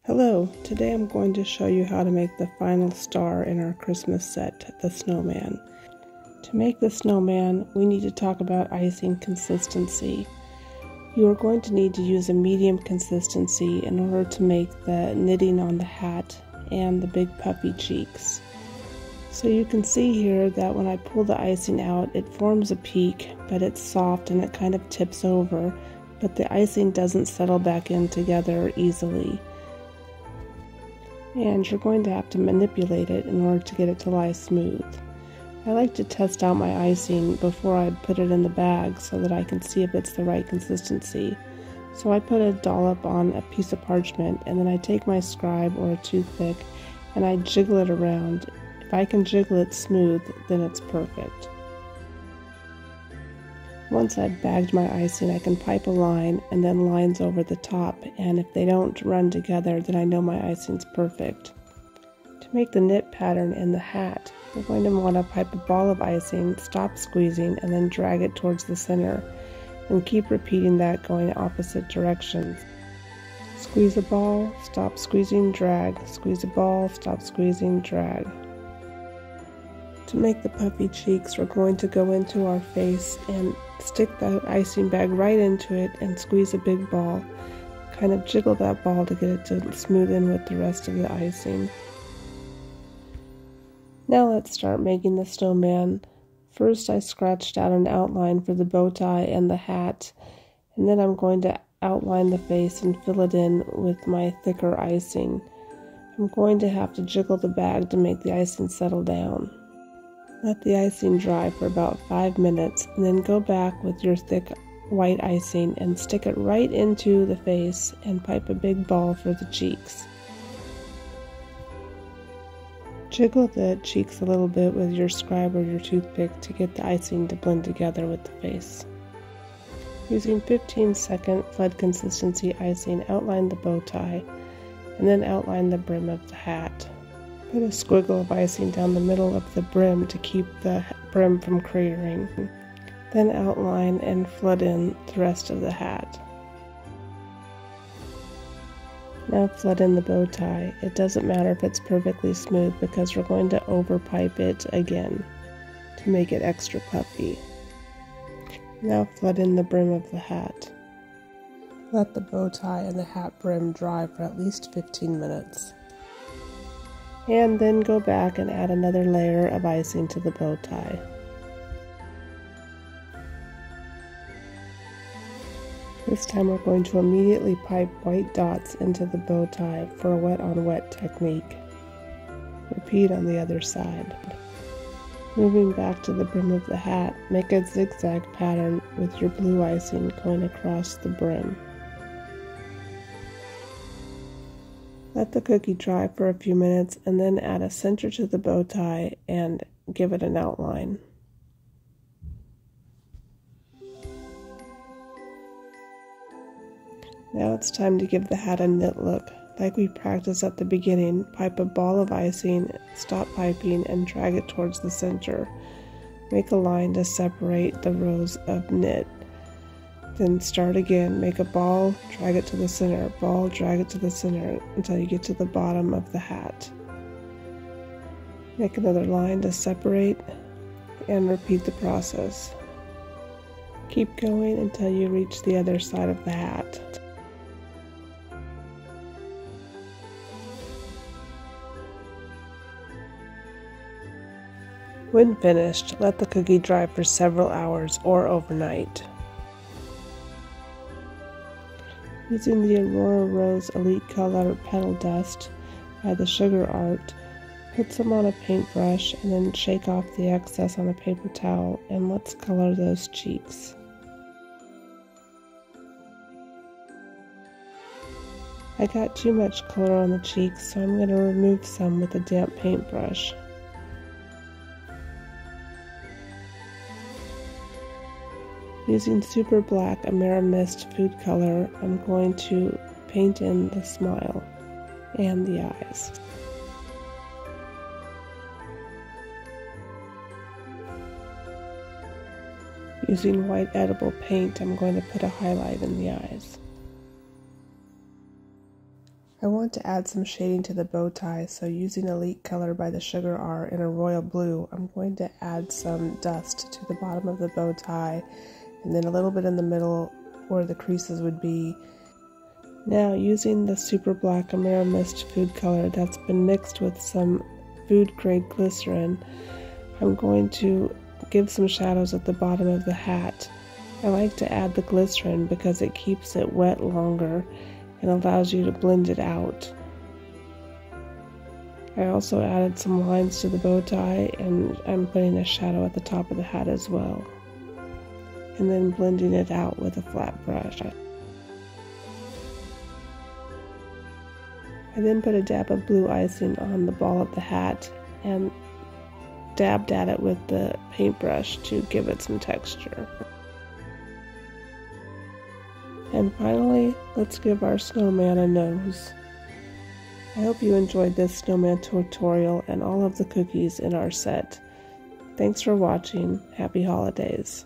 Hello, today I'm going to show you how to make the final star in our Christmas set, the snowman. To make the snowman, we need to talk about icing consistency. You are going to need to use a medium consistency in order to make the knitting on the hat and the big puffy cheeks. So you can see here that when I pull the icing out, it forms a peak, but it's soft and it kind of tips over, but the icing doesn't settle back in together easily. And you're going to have to manipulate it in order to get it to lie smooth. I like to test out my icing before I put it in the bag so that I can see if it's the right consistency. So I put a dollop on a piece of parchment, and then I take my scribe or a toothpick and I jiggle it around. If I can jiggle it smooth, then it's perfect. Once I've bagged my icing, I can pipe a line and then lines over the top, and if they don't run together, then I know my icing's perfect. To make the knit pattern in the hat, we're going to want to pipe a ball of icing, stop squeezing, and then drag it towards the center, and keep repeating that going opposite directions. Squeeze a ball, stop squeezing, drag, squeeze a ball, stop squeezing, drag. To make the puffy cheeks, we're going to go into our face and stick the icing bag right into it and squeeze a big ball. Kind of jiggle that ball to get it to smooth in with the rest of the icing. Now let's start making the snowman. First I scratched out an outline for the bow tie and the hat, and then I'm going to outline the face and fill it in with my thicker icing. I'm going to have to jiggle the bag to make the icing settle down. Let the icing dry for about 5 minutes, and then go back with your thick white icing and stick it right into the face and pipe a big ball for the cheeks. Jiggle the cheeks a little bit with your scribe or your toothpick to get the icing to blend together with the face. Using 15-second flood consistency icing, outline the bow tie, and then outline the brim of the hat. Put a squiggle of icing down the middle of the brim to keep the brim from cratering. Then outline and flood in the rest of the hat. Now flood in the bow tie. It doesn't matter if it's perfectly smooth because we're going to overpipe it again to make it extra puffy. Now flood in the brim of the hat. Let the bow tie and the hat brim dry for at least 15 minutes. And then go back and add another layer of icing to the bow tie. This time we're going to immediately pipe white dots into the bow tie for a wet-on-wet technique. Repeat on the other side. Moving back to the brim of the hat, make a zigzag pattern with your blue icing going across the brim. Let the cookie dry for a few minutes and then add a center to the bow tie and give it an outline. Now it's time to give the hat a knit look. Like we practiced at the beginning, pipe a ball of icing, stop piping, and drag it towards the center. Make a line to separate the rows of knit. Then start again, make a ball, drag it to the center, ball, drag it to the center until you get to the bottom of the hat. Make another line to separate and repeat the process. Keep going until you reach the other side of the hat. When finished, let the cookie dry for several hours or overnight. Using the Aurora Rose Elite Color Petal Dust by the Sugar Art, put some on a paintbrush and then shake off the excess on a paper towel, and let's color those cheeks. I got too much color on the cheeks, so I'm going to remove some with a damp paintbrush. Using Super Black Amerimist food color, I'm going to paint in the smile and the eyes. Using white edible paint, I'm going to put a highlight in the eyes. I want to add some shading to the bow tie, so using Elite Color by the Sugar R in a royal blue, I'm going to add some dust to the bottom of the bow tie, and then a little bit in the middle where the creases would be. Now, using the Super Black Amerimist food color that's been mixed with some food grade glycerin, I'm going to give some shadows at the bottom of the hat. I like to add the glycerin because it keeps it wet longer and allows you to blend it out. I also added some lines to the bow tie, and I'm putting a shadow at the top of the hat as well, and then blending it out with a flat brush. I then put a dab of blue icing on the ball of the hat and dabbed at it with the paintbrush to give it some texture. And finally, let's give our snowman a nose. I hope you enjoyed this snowman tutorial and all of the cookies in our set. Thanks for watching. Happy holidays.